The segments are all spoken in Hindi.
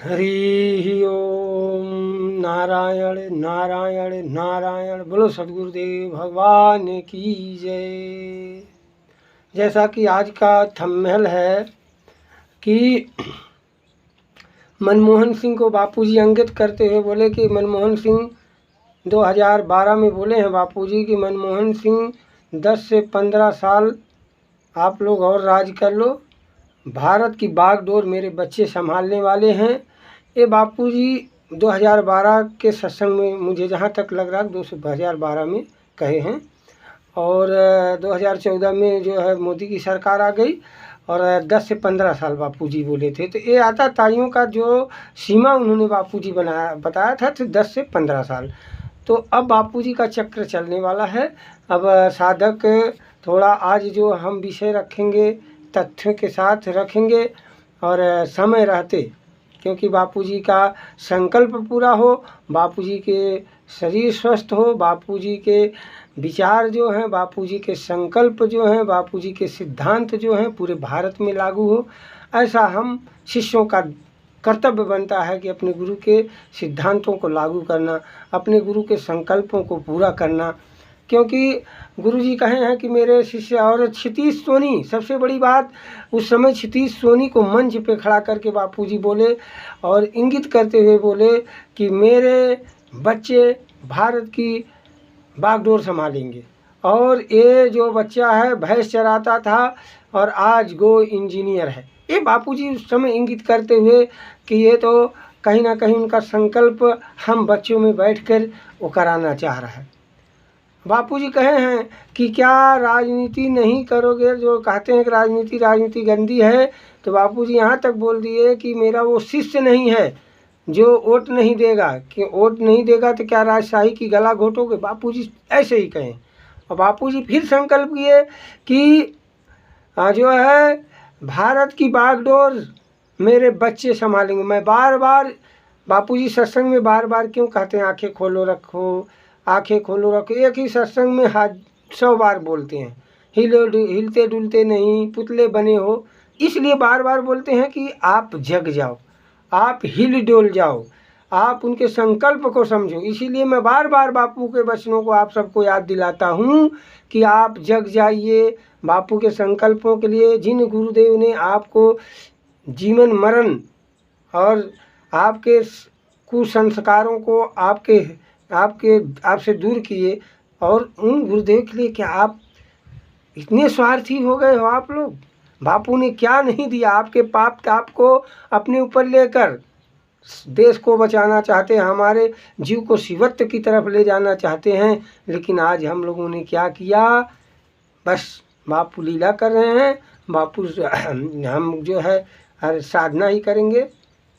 हरि ओम। नारायण नारायण नारायण। बोलो सद्गुरुदेव भगवान की जय। जैसा कि आज का थंबनेल है कि मनमोहन सिंह को बापूजी अंकित करते हुए बोले कि मनमोहन सिंह 2012 में बोले हैं बापूजी कि मनमोहन सिंह 10 से 15 साल आप लोग और राज कर लो, भारत की बागडोर मेरे बच्चे संभालने वाले हैं। ये बापूजी 2012 के सत्संग में मुझे जहाँ तक लग रहा है 2012 में कहे हैं। और 2014 में जो है मोदी की सरकार आ गई और 10 से 15 साल बापूजी बोले थे। तो ये आताताइयों का जो सीमा उन्होंने बापूजी बताया था तो 10 से 15 साल। तो अब बापूजी का चक्र चलने वाला है। अब साधक थोड़ा आज जो हम विषय रखेंगे तथ्यों के साथ रखेंगे और समय रहते, क्योंकि बापूजी का संकल्प पूरा हो, बापूजी के शरीर स्वस्थ हो, बापूजी के विचार जो हैं, बापूजी के संकल्प जो हैं, बापूजी के सिद्धांत जो हैं पूरे भारत में लागू हो। ऐसा हम शिष्यों का कर्तव्य बनता है कि अपने गुरु के सिद्धांतों को लागू करना, अपने गुरु के संकल्पों को पूरा करना। क्योंकि गुरुजी कहे हैं कि मेरे शिष्य, और क्षितिज सोनी सबसे बड़ी बात, उस समय क्षितिज सोनी को मंच पे खड़ा करके बापूजी बोले और इंगित करते हुए बोले कि मेरे बच्चे भारत की बागडोर संभालेंगे। और ये जो बच्चा है भैंस चराता था और आज गो इंजीनियर है। ये बापूजी उस समय इंगित करते हुए कि ये तो कहीं ना कहीं उनका संकल्प हम बच्चों में बैठकर वो कराना चाह रहा है। बापूजी कहे हैं कि क्या राजनीति नहीं करोगे, जो कहते हैं कि राजनीति गंदी है, तो बापूजी यहाँ तक बोल दिए कि मेरा वो शिष्य नहीं है जो वोट नहीं देगा, कि वोट नहीं देगा तो क्या राजशाही की गला घोटोगे। बापूजी ऐसे ही कहें। और बापूजी फिर संकल्प किए कि जो है भारत की बागडोर मेरे बच्चे संभालेंगे। मैं बार बार बापूजी सत्संग में बार बार क्यों कहते हैं आंखें खोलो रखो, आंखें खोलो रखो, एक ही सत्संग में 100 बार बोलते हैं। हिलते डुलते नहीं, पुतले बने हो, इसलिए बार बार बोलते हैं कि आप जग जाओ, आप हिल डोल जाओ, आप उनके संकल्प को समझो। इसीलिए मैं बार बार बापू के वचनों को आप सबको याद दिलाता हूँ कि आप जग जाइए बापू के संकल्पों के लिए। जिन गुरुदेव ने आपको जीवन मरण और आपके कुसंस्कारों को आपसे दूर किए, और उन गुरुदेव के लिए क्या आप इतने स्वार्थी हो गए हो आप लोग? बापू ने क्या नहीं दिया? आपके पाप आपको अपने ऊपर लेकर देश को बचाना चाहते हैं, हमारे जीव को शिवत्व की तरफ ले जाना चाहते हैं। लेकिन आज हम लोगों ने क्या किया? बस बापू लीला कर रहे हैं। बापू हम जो है हर साधना ही करेंगे।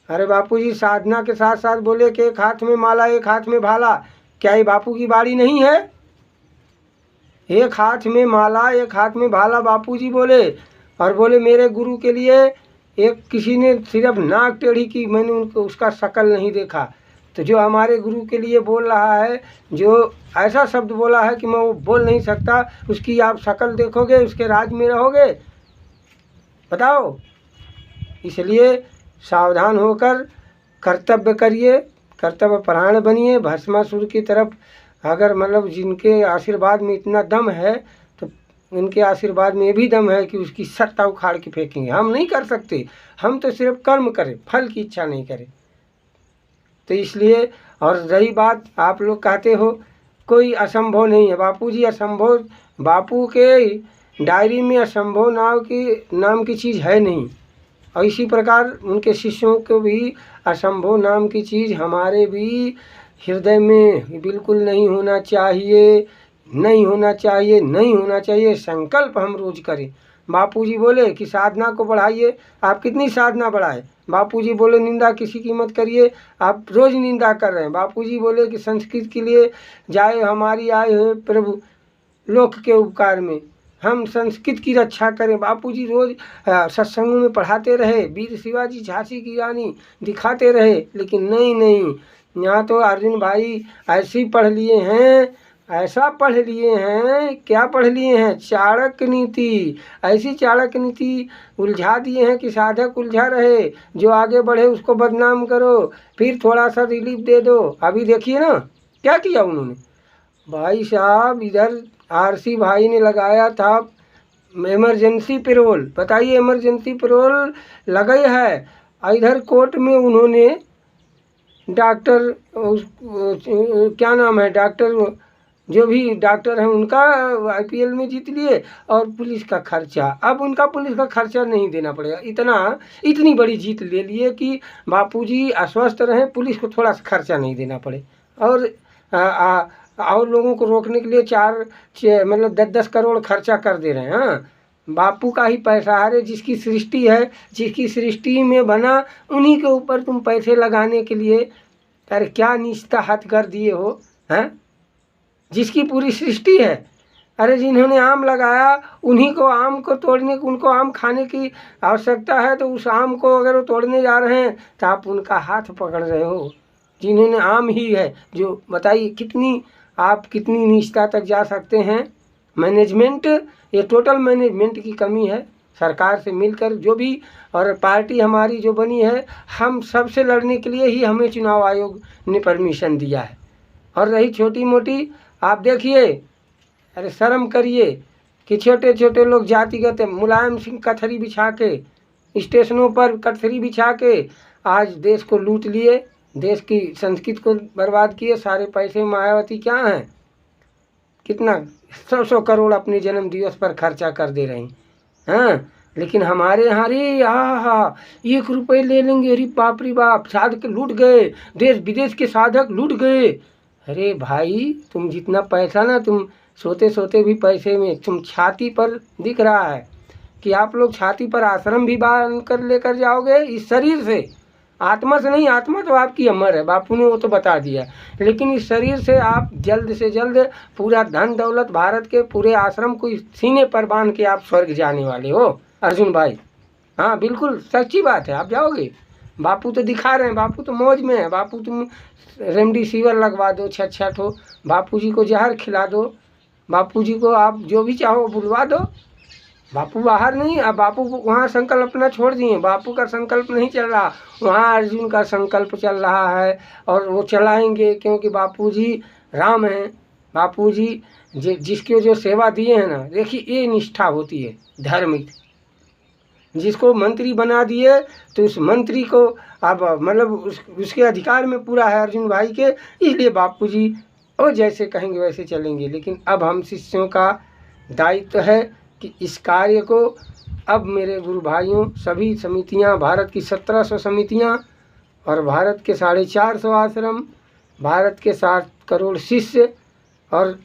अरे बापू जी साधना के साथ साथ बोले कि एक हाथ में माला एक हाथ में भाला, क्या ये बापू की बाड़ी नहीं है? एक हाथ में माला एक हाथ में भाला बापूजी बोले। और बोले मेरे गुरु के लिए एक किसी ने सिर्फ नाक टेढ़ी की, मैंने उनको उसका शकल नहीं देखा। तो जो हमारे गुरु के लिए बोल रहा है, जो ऐसा शब्द बोला है कि मैं वो बोल नहीं सकता, उसकी आप शकल देखोगे, उसके राज में रहोगे? बताओ। इसलिए सावधान होकर कर्तव्य करिए, कर्तव्य परायण बनिए। भस्मासुर की तरफ अगर मतलब जिनके आशीर्वाद में इतना दम है तो उनके आशीर्वाद में ये भी दम है कि उसकी सत्ता उखाड़ के फेंकेंगे। हम नहीं कर सकते, हम तो सिर्फ कर्म करें, फल की इच्छा नहीं करें। तो इसलिए, और रही बात आप लोग कहते हो कोई असंभव नहीं है, बापूजी असंभव, बापू के डायरी में असंभव नाम की चीज़ है नहीं। और इसी प्रकार उनके शिष्यों को भी असंभव नाम की चीज़ हमारे भी हृदय में बिल्कुल नहीं होना चाहिए, नहीं होना चाहिए, नहीं होना चाहिए। संकल्प हम रोज करें। बापूजी बोले कि साधना को बढ़ाइए, आप कितनी साधना बढ़ाए? बापूजी बोले निंदा किसी की मत करिए, आप रोज निंदा कर रहे हैं। बापूजी बोले कि संस्कृत के लिए जाए हमारी आए हुए प्रभु लोक के उपकार में, हम संस्कृत की रक्षा करें। बापूजी रोज सत्संगों में पढ़ाते रहे, वीर शिवाजी झांसी की रानी दिखाते रहे। लेकिन नहीं, यहाँ तो अर्जुन भाई ऐसे ही पढ़ लिए हैं, ऐसा पढ़ लिए हैं, क्या पढ़ लिए हैं, चाणक्य नीति। ऐसी चाणक्य नीति उलझा दिए हैं कि साधक उलझा रहे, जो आगे बढ़े उसको बदनाम करो, फिर थोड़ा सा रिलीफ दे दो। अभी देखिए ना क्या किया उन्होंने। भाई साहब इधर आरसी भाई ने लगाया था इमरजेंसी पैरोल, बताइए इमरजेंसी पैरोल लगा है। इधर कोर्ट में उन्होंने डॉक्टर क्या नाम है, डॉक्टर जो भी डॉक्टर हैं उनका आईपीएल में जीत लिए, और पुलिस का खर्चा, अब उनका पुलिस का खर्चा नहीं देना पड़ेगा। इतनी बड़ी जीत ले लिए कि बापूजी अस्वस्थ रहें, पुलिस को थोड़ा सा खर्चा नहीं देना पड़े। और और लोगों को रोकने के लिए मतलब 10-10 करोड़ खर्चा कर दे रहे हैं। हाँ, बापू का ही पैसा। अरे जिसकी सृष्टि है, जिसकी सृष्टि में बना, उन्हीं के ऊपर तुम पैसे लगाने के लिए अरे क्या नीचता हद कर दिए हो। हैं, जिसकी पूरी सृष्टि है। अरे जिन्होंने आम लगाया उन्हीं को आम को तोड़ने, उनको आम खाने की आवश्यकता है, तो उस आम को अगर वो तोड़ने जा रहे हैं तो आप उनका हाथ पकड़ रहे हो। जिन्होंने आम ही है जो, बताइए कितनी नीचता तक जा सकते हैं। मैनेजमेंट, ये टोटल मैनेजमेंट की कमी है। सरकार से मिलकर जो भी, और पार्टी हमारी जो बनी है, हम सबसे लड़ने के लिए ही हमें चुनाव आयोग ने परमिशन दिया है। और रही छोटी मोटी, आप देखिए, अरे शर्म करिए कि छोटे छोटे लोग जातिगत मुलायम सिंह कथरी बिछा के, स्टेशनों पर कथरी बिछा के आज देश को लूट लिए, देश की संस्कृति को बर्बाद किए। सारे पैसे मायावती क्या हैं, कितना 100 करोड़ अपने जन्म दिवस पर खर्चा कर दे रही। हाँ, लेकिन हमारे यहाँ रे 1 रुपये ले लेंगे, अरे बाप रे बाप, साधक लूट गए, देश विदेश के साधक लूट गए। अरे भाई, तुम जितना पैसा ना, तुम सोते सोते भी पैसे में, तुम छाती पर दिख रहा है कि आप लोग छाती पर आश्रम भी बांध कर लेकर जाओगे इस शरीर से, आत्मा से नहीं। आत्मा तो आपकी अमर है, बापू ने वो तो बता दिया। लेकिन इस शरीर से आप जल्द से जल्द पूरा धन दौलत भारत के पूरे आश्रम को सीने पर बांध के आप स्वर्ग जाने वाले हो अर्जुन भाई। हाँ बिल्कुल सच्ची बात है, आप जाओगे। बापू तो दिखा रहे हैं, बापू तो मौज में है। बापू तुम रेमडेसिविर लगवा दो 6 ठो, बापू जी को जहर खिला दो, बापू जी को आप जो भी चाहो बुलवा दो। बापू बाहर नहीं, अब बापू वहाँ संकल्प अपना छोड़ दिए, बापू का संकल्प नहीं चल रहा, वहाँ अर्जुन का संकल्प चल रहा है। और वो चलाएंगे, क्योंकि बापू जी राम हैं। बापू जी जिसके जो सेवा दिए हैं ना, देखिए ये निष्ठा होती है धर्म की। जिसको मंत्री बना दिए तो उस मंत्री को अब मतलब उसके अधिकार में पूरा है अर्जुन भाई के, इसलिए बापू जी वो जैसे कहेंगे वैसे चलेंगे। लेकिन अब हम शिष्यों का दायित्व है कि इस कार्य को, अब मेरे गुरु भाइयों, सभी समितियां, भारत की 1700 समितियां और भारत के 450 आश्रम, भारत के 7 करोड़ शिष्य और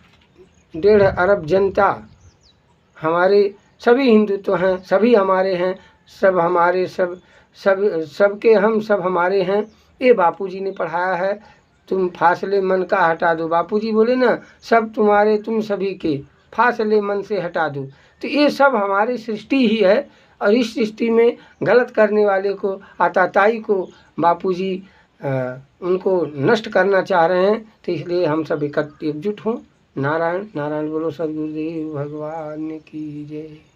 1.5 अरब जनता, हमारे सभी हिंदुत्व हैं, सभी हमारे हैं, सब हमारे, सबके हम सब हमारे हैं। ये बापूजी ने पढ़ाया है। तुम फासले मन का हटा दो, बापूजी बोले ना, सब तुम्हारे तुम सभी के फासले मन से हटा दो। तो ये सब हमारी सृष्टि ही है, और इस सृष्टि में गलत करने वाले को, आताताई को बापूजी उनको नष्ट करना चाह रहे हैं। तो इसलिए हम सब एकजुट हों। नारायण नारायण बोलो, सद्गुरुदेव भगवान की जय।